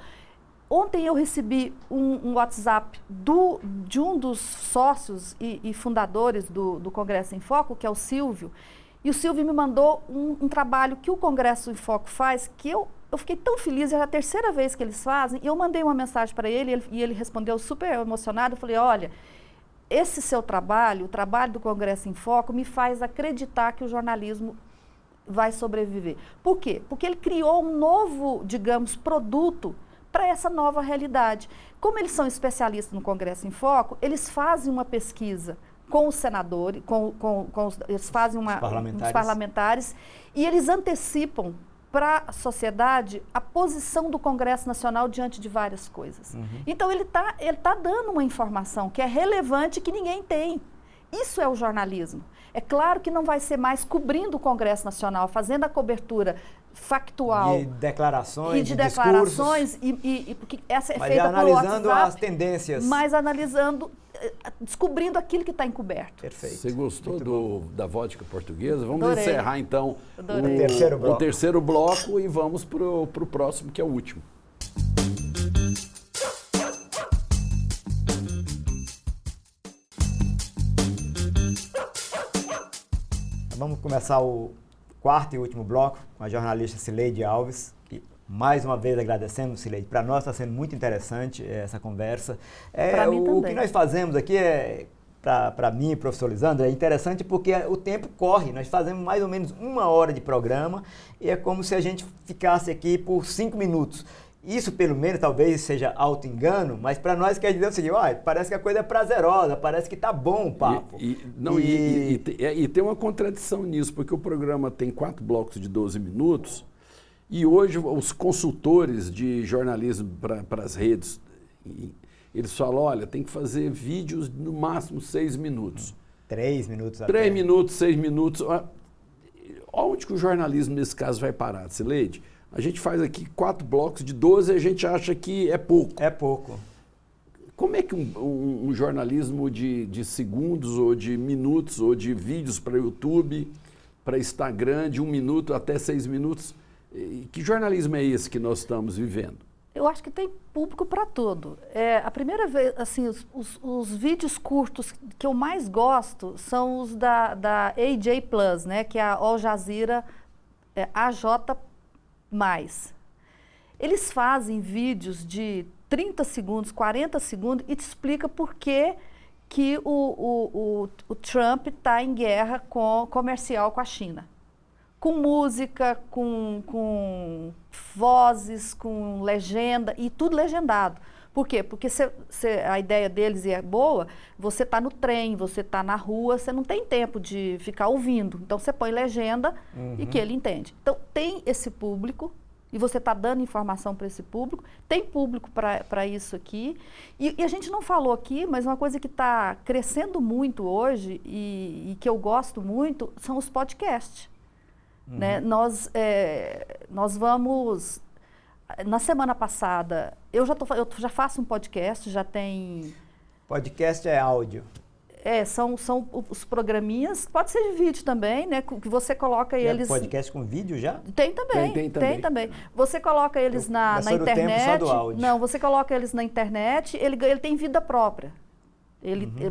Ontem eu recebi um WhatsApp de um dos sócios e fundadores do Congresso em Foco, que é o Silvio, e o Silvio me mandou um trabalho que o Congresso em Foco faz, que eu fiquei tão feliz, é a terceira vez que eles fazem, e eu mandei uma mensagem para ele e ele respondeu super emocionado. Eu falei, olha, esse seu trabalho, o trabalho do Congresso em Foco, me faz acreditar que o jornalismo vai sobreviver. Por quê? Porque ele criou um novo, digamos, produto para essa nova realidade. Como eles são especialistas no Congresso em Foco, eles fazem uma pesquisa com os senadores, eles fazem os parlamentares, e eles antecipam para a sociedade a posição do Congresso Nacional diante de várias coisas. Uhum. Então, ele tá dando uma informação que é relevante, que ninguém tem. Isso é o jornalismo. É claro que não vai ser mais cobrindo o Congresso Nacional, fazendo a cobertura factual. De declarações, e de declarações, porque essa é feita pelo WhatsApp. Analisando as tendências. Mas analisando, descobrindo aquilo que está encoberto. Perfeito. Você gostou da vodka portuguesa? Vamos Adorei. Encerrar, então, o terceiro bloco e vamos para o próximo, que é o último. Vamos começar o quarto e último bloco com a jornalista Cileide Alves. E mais uma vez agradecemos, Cileide. Para nós está sendo muito interessante essa conversa. Para mim também. O que nós fazemos aqui para mim e professor Lisandro, é interessante porque o tempo corre. Nós fazemos mais ou menos 1 hora de programa e é como se a gente ficasse aqui por 5 minutos. Isso, pelo menos, talvez seja auto-engano, mas para nós quer dizer o seguinte, parece que a coisa é prazerosa, parece que tá bom o papo. E tem uma contradição nisso, porque o programa tem 4 blocos de 12 minutos e hoje os consultores de jornalismo para as redes, eles falam, olha, tem que fazer vídeos no máximo 6 minutos. 3 minutos até. 3 minutos, 6 minutos. Onde que o jornalismo, nesse caso, vai parar, Cileide? A gente faz aqui 4 blocos de 12 e a gente acha que é pouco. É pouco. Como é que um jornalismo de segundos ou de minutos ou de vídeos para YouTube, para Instagram, de 1 minuto até 6 minutos, que jornalismo é esse que nós estamos vivendo? Eu acho que tem público para tudo. A primeira vez, assim, os vídeos curtos que eu mais gosto são os da AJ Plus, né, que é a Al Jazeera AJ+. Eles fazem vídeos de 30 segundos, 40 segundos e te explica por que o Trump está em guerra comercial com a China. Com música, com vozes, com legenda e tudo legendado. Por quê? Porque a ideia deles é boa, você está no trem, você está na rua, você não tem tempo de ficar ouvindo. Então, você põe legenda e que ele entende. Então, tem esse público e você está dando informação para esse público. Tem público para isso aqui. E a gente não falou aqui, mas uma coisa que está crescendo muito hoje e que eu gosto muito são os podcasts. Né? Nós vamos... Na semana passada, eu já faço um podcast, já tem... Podcast é áudio. São os programinhas, pode ser de vídeo também, né? Que você coloca eles... Podcast com vídeo já? Tem também. Você coloca eles na internet. Tempo só do áudio. Não, você coloca eles na internet, ele tem vida própria.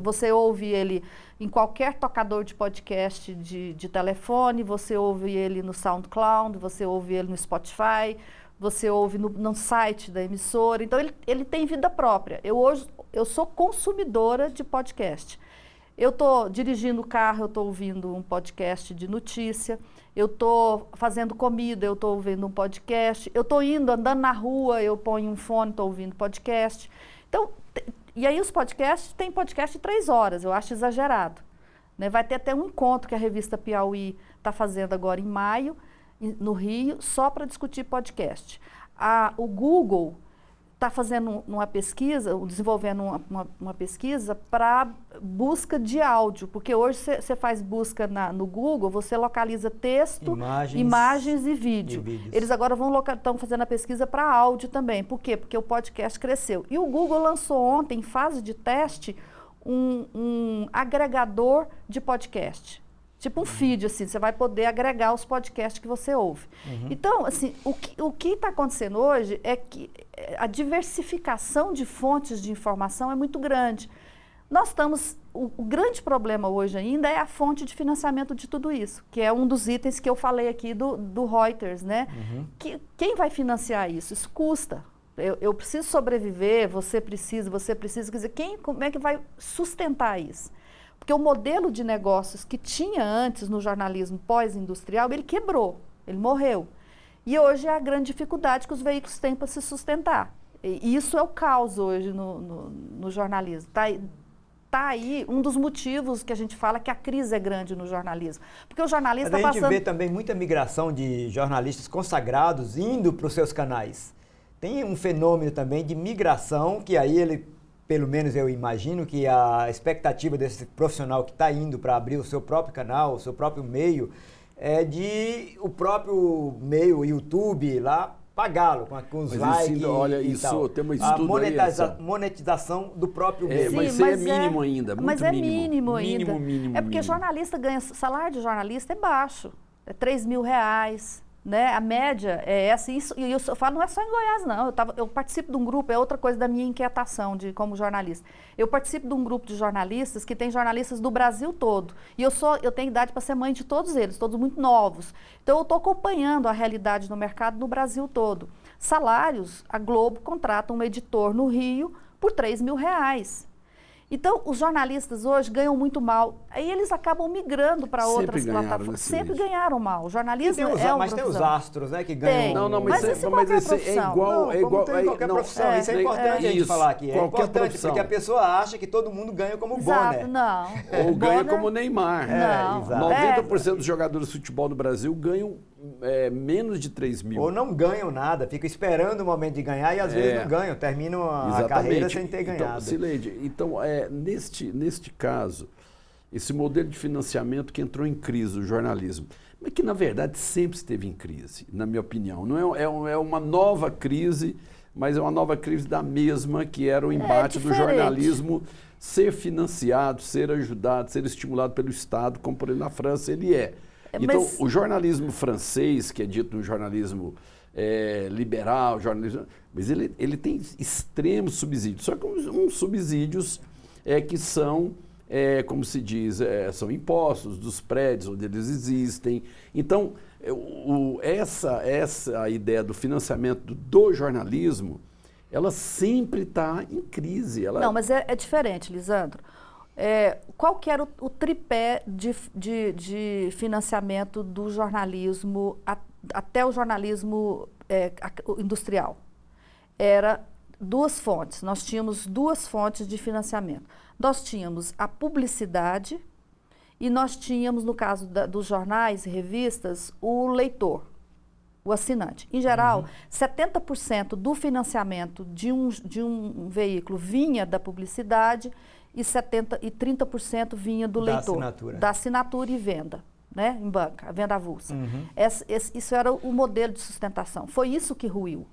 Você ouve ele em qualquer tocador de podcast de telefone, você ouve ele no SoundCloud, você ouve ele no Spotify, você ouve no site da emissora. Então, ele tem vida própria. Eu sou consumidora de podcast. Eu estou dirigindo o carro, eu estou ouvindo um podcast de notícia. Eu estou fazendo comida, eu estou ouvindo um podcast. Eu estou andando na rua, eu ponho um fone, estou ouvindo podcast. Então, e aí os podcasts, tem podcast de 3 horas, eu acho exagerado. Né? Vai ter até um encontro que a revista Piauí está fazendo agora em maio, no Rio, só para discutir podcast. O Google está fazendo uma pesquisa, desenvolvendo uma pesquisa para busca de áudio, porque hoje você faz busca no Google, você localiza texto, imagens e vídeo. Eles agora estão fazendo a pesquisa para áudio também. Por quê? Porque o podcast cresceu. E o Google lançou ontem, em fase de teste, um agregador de podcast. Tipo um feed, assim, você vai poder agregar os podcasts que você ouve. Então, assim, o que está acontecendo hoje é que a diversificação de fontes de informação é muito grande. O grande problema hoje ainda é a fonte de financiamento de tudo isso, que é um dos itens que eu falei aqui do Reuters, né? Quem vai financiar isso? Isso custa. Eu preciso sobreviver, você precisa, quer dizer, como é que vai sustentar isso? Porque o modelo de negócios que tinha antes no jornalismo pós-industrial, ele quebrou, ele morreu. E hoje é a grande dificuldade que os veículos têm para se sustentar. E isso é o caos hoje no jornalismo. Está aí um dos motivos que a gente fala que a crise é grande no jornalismo. Porque o jornalista está passando... A gente vê também muita migração de jornalistas consagrados indo para os seus canais. Tem um fenômeno também de migração que aí pelo menos eu imagino que a expectativa desse profissional que está indo para abrir o seu próprio canal, o seu próprio meio, é de o próprio meio, o YouTube lá, pagá-lo com os likes. Olha, e isso tal. Tem uma estudo a monetização do próprio meio. Sim, mas é mínimo ainda, muito mínimo ainda. Mínimo. É porque jornalista ganha, salário de jornalista é baixo, é R$3.000. Né? A média é essa, e eu falo, não é só em Goiás, não. Eu participo de um grupo, é outra coisa da minha inquietação como jornalista. Eu participo de um grupo de jornalistas que tem jornalistas do Brasil todo. E eu tenho idade para ser mãe de todos eles, todos muito novos. Então, eu estou acompanhando a realidade no mercado no Brasil todo. Salários, a Globo contrata um editor no Rio por R$3.000. Então, os jornalistas hoje ganham muito mal. Aí eles acabam migrando para outras plataformas. Sempre ganharam mal. O jornalismo mas tem os astros, né, que ganham... Mas esse é igual... Em qualquer profissão. Isso é importante a gente falar aqui. É importante porque a pessoa acha que todo mundo ganha como Bonner. Não. Ou ganha como Neymar. Não. 90% dos jogadores de futebol do Brasil ganham menos de 3 mil. Ou não ganham nada, ficam esperando o momento de ganhar e às vezes não ganham, terminam a carreira sem ter ganhado. Sileide, neste caso, esse modelo de financiamento que entrou em crise do jornalismo, mas que na verdade sempre esteve em crise, na minha opinião. Não é uma nova crise, mas é uma nova crise da mesma que era o embate do jornalismo ser financiado, ser ajudado, ser estimulado pelo Estado, como por exemplo na França ele é. Então, o jornalismo francês, que é dito um jornalismo liberal, mas ele tem extremos subsídios, só que uns subsídios que são, como se diz, são impostos dos prédios onde eles existem. Então, essa ideia do financiamento do jornalismo, ela sempre está em crise. Não, mas é diferente, Lisandro. Qual que era o tripé de financiamento do jornalismo até o jornalismo industrial? Era 2 fontes. Nós tínhamos 2 fontes de financiamento. Nós tínhamos a publicidade e nós tínhamos, no caso dos jornais e revistas, o leitor, o assinante. Em geral, 70% do financiamento de um veículo vinha da publicidade e 30% vinha do leitor, da assinatura e venda, né, em banca, a venda avulsa. Isso era o modelo de sustentação. Foi isso que ruiu.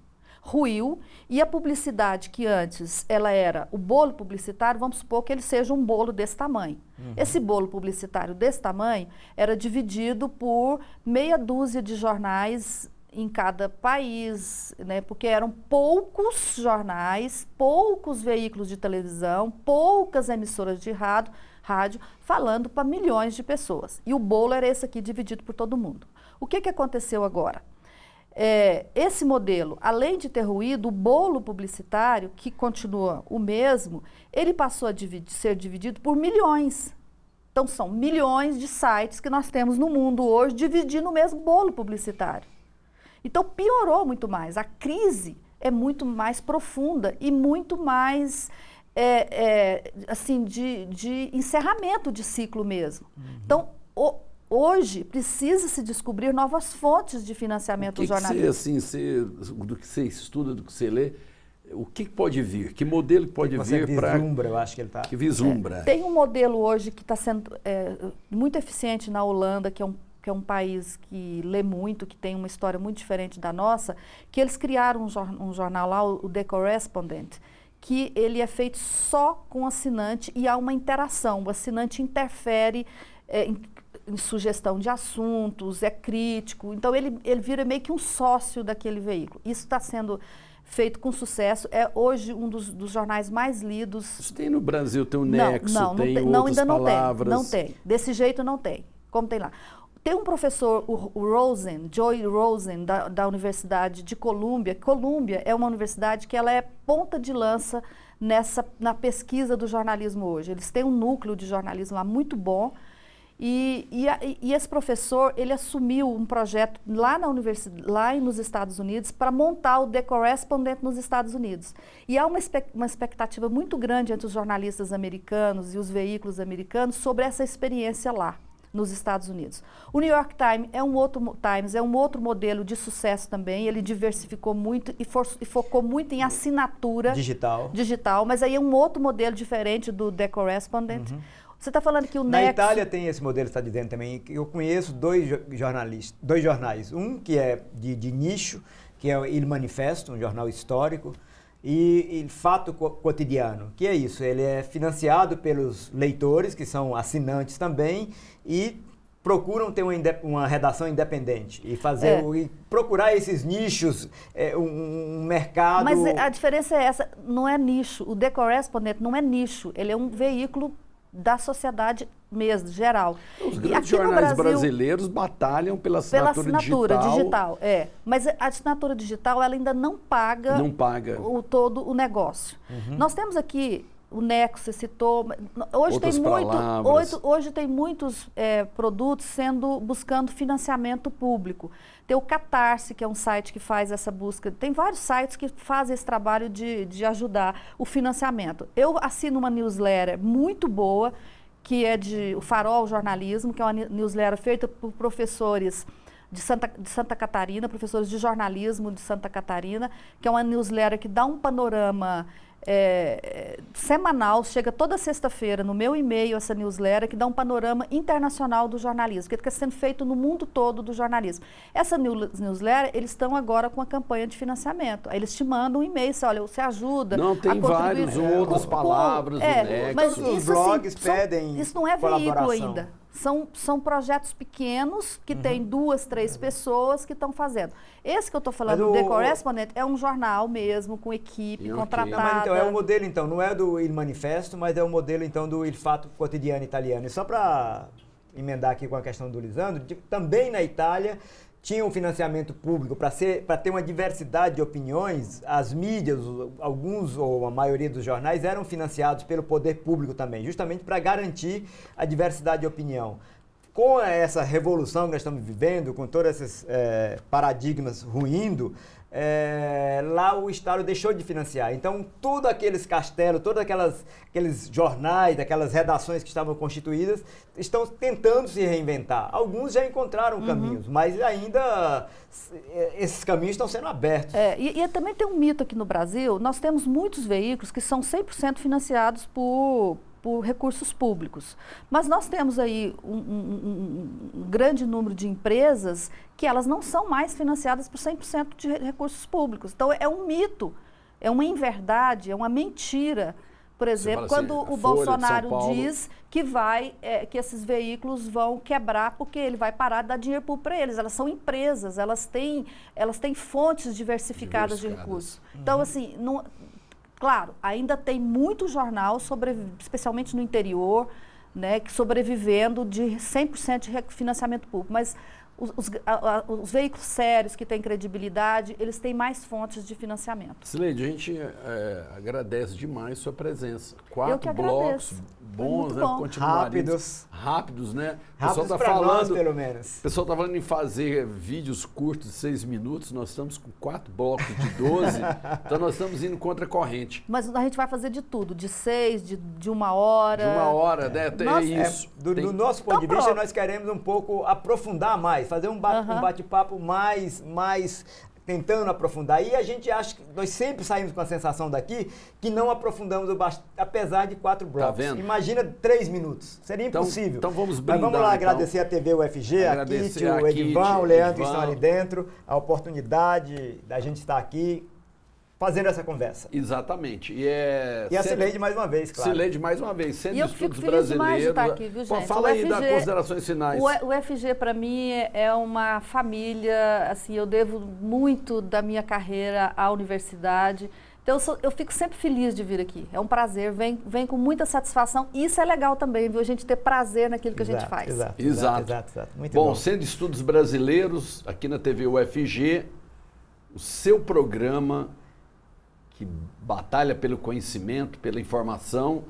E a publicidade que antes ela era o bolo publicitário, vamos supor que ele seja um bolo desse tamanho. Esse bolo publicitário desse tamanho era dividido por meia dúzia de jornais em cada país, né, porque eram poucos jornais, poucos veículos de televisão, poucas emissoras de rádio falando para milhões de pessoas. E o bolo era esse aqui, dividido por todo mundo. O que aconteceu agora? Esse modelo, além de ter ruído, o bolo publicitário, que continua o mesmo, ele passou a ser dividido por milhões. Então, são milhões de sites que nós temos no mundo hoje dividindo o mesmo bolo publicitário. Então, piorou muito mais. A crise é muito mais profunda e muito mais, assim, de encerramento de ciclo mesmo. Então, hoje, precisa se descobrir novas fontes de financiamento jornalístico. Do que você estuda, do que você lê, o que pode vir? Que modelo pode vir para... vislumbra, eu acho que ele está... Que vislumbra. Tem um modelo hoje que está sendo muito eficiente na Holanda, que é um país que lê muito, que tem uma história muito diferente da nossa, que eles criaram um jornal lá, o The Correspondent, que ele é feito só com assinante e há uma interação. O assinante interfere em sugestão de assuntos, é crítico. Então, ele vira meio que um sócio daquele veículo. Isso está sendo feito com sucesso. É hoje um dos jornais mais lidos. Isso tem no Brasil, tem o Nexo, outras palavras. Não tem. Desse jeito não tem. Como tem lá. Tem um professor, Joy Rosen, da Universidade de Colômbia. Colômbia é uma universidade que ela é ponta de lança na pesquisa do jornalismo hoje. Eles têm um núcleo de jornalismo lá muito bom. E esse professor, ele assumiu um projeto lá nos Estados Unidos para montar o The Correspondent nos Estados Unidos. E há uma expectativa muito grande entre os jornalistas americanos e os veículos americanos sobre essa experiência lá nos Estados Unidos. O New York Times é um outro modelo de sucesso também. Ele diversificou muito e focou muito em assinatura digital, mas aí é um outro modelo diferente do The Correspondent. Uhum. Você está falando que o Nexo... Na Itália tem esse modelo que você está dizendo também. Eu conheço dois jornais. Um que é de nicho, que é o Il Manifesto, um jornal histórico, e Fato Quotidiano, que é isso. Ele é financiado pelos leitores, que são assinantes também, e procuram ter uma redação independente e e procurar esses nichos, um mercado... Mas a diferença é essa, não é nicho. O The Correspondent não é nicho, ele é um veículo da sociedade mesmo, geral. Os grandes jornais brasileiros batalham pela assinatura digital. Mas a assinatura digital ela ainda não paga todo o negócio. Uhum. Nós temos aqui o Nexo, você citou. Hoje tem muitos produtos buscando financiamento público. Tem o Catarse, que é um site que faz essa busca. Tem vários sites que fazem esse trabalho de ajudar o financiamento. Eu assino uma newsletter muito boa, que é o Farol Jornalismo, que é uma newsletter feita por professores de Santa Catarina, professores de jornalismo de Santa Catarina, que é uma newsletter que dá um panorama semanal, chega toda sexta-feira no meu e-mail essa newsletter que dá um panorama internacional do jornalismo, que está sendo feito no mundo todo do jornalismo. Essa newsletter, eles estão agora com a campanha de financiamento. Aí eles te mandam um e-mail, olha, você ajuda. Não, tem vários outras palavras, mas os blogs pedem isso não é veículo ainda. São projetos pequenos que tem 2, 3 pessoas que estão fazendo. Esse que eu estou falando, o The Correspondent, é um jornal mesmo, com equipe contratada. Não, mas então, é o modelo, então, não é do Il Manifesto, mas é o modelo, então, do Il Fatto Quotidiano italiano. E só para emendar aqui com a questão do Lisandro, também na Itália tinha um financiamento público para ter uma diversidade de opiniões. As mídias, alguns ou a maioria dos jornais eram financiados pelo poder público também, justamente para garantir a diversidade de opinião. Com essa revolução que nós estamos vivendo, com todos esses paradigmas ruindo, lá o Estado deixou de financiar. Então, todos aqueles castelos, todos aqueles jornais, aquelas redações que estavam constituídas, estão tentando se reinventar. Alguns já encontraram caminhos, mas ainda esses caminhos estão sendo abertos. E também tem um mito aqui no Brasil, nós temos muitos veículos que são 100% financiados por recursos públicos. Mas nós temos aí um grande número de empresas que elas não são mais financiadas por 100% de recursos públicos. Então, é um mito, é uma inverdade, é uma mentira, Por exemplo, assim, quando o Bolsonaro diz que que esses veículos vão quebrar porque ele vai parar de dar dinheiro público para eles. Elas são empresas, elas têm fontes diversificadas de recursos. Então, assim, claro, ainda tem muito jornal, especialmente no interior, né, sobrevivendo de 100% de financiamento público. Mas os veículos sérios que têm credibilidade, eles têm mais fontes de financiamento. Sileide, a gente agradece demais sua presença. 4 blocos bons, né? Bom. Rápidos, né? O pessoal está falando, pelo menos. O pessoal está falando em fazer vídeos curtos de 6 minutos. Nós estamos com 4 blocos de 12, então nós estamos indo contra a corrente. Mas a gente vai fazer de tudo, de 6, de 1 hora. De 1 hora, né? Nossa, isso. Do nosso ponto de vista, nós queremos um pouco aprofundar mais, fazer um bate-papo mais tentando aprofundar. E a gente acha que nós sempre saímos com a sensação daqui que não aprofundamos apesar de 4 blocos. Tá vendo? Imagina 3 minutos. Seria impossível. Então vamos brindar. Mas vamos lá agradecer a TV UFG, a Kitty, o Edivan, o Leandro que estão ali dentro, a oportunidade da gente estar aqui fazendo essa conversa. Exatamente. E a Sileide mais uma vez, claro. Sileide mais uma vez, Centro de Estudos Brasileiros. Eu fico feliz demais de estar aqui, viu, gente? Fala aí das considerações finais. O UFG, para mim, é uma família, assim, eu devo muito da minha carreira à universidade. Então, eu fico sempre feliz de vir aqui. É um prazer, vem com muita satisfação. E isso é legal também, viu? A gente ter prazer naquilo que a gente faz. Exato. Muito bom. Centro de Estudos Brasileiros, aqui na TV UFG, o seu programa que batalha pelo conhecimento, pela informação.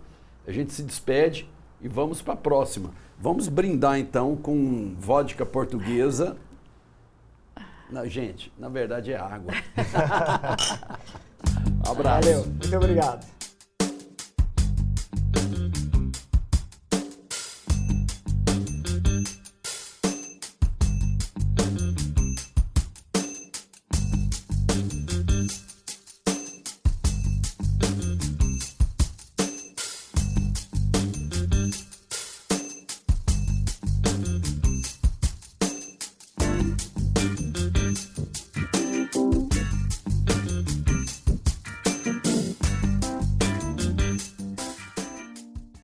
A gente se despede e vamos para a próxima. Vamos brindar, então, com vodka portuguesa. Gente, na verdade é água. Abraço. Valeu, muito obrigado.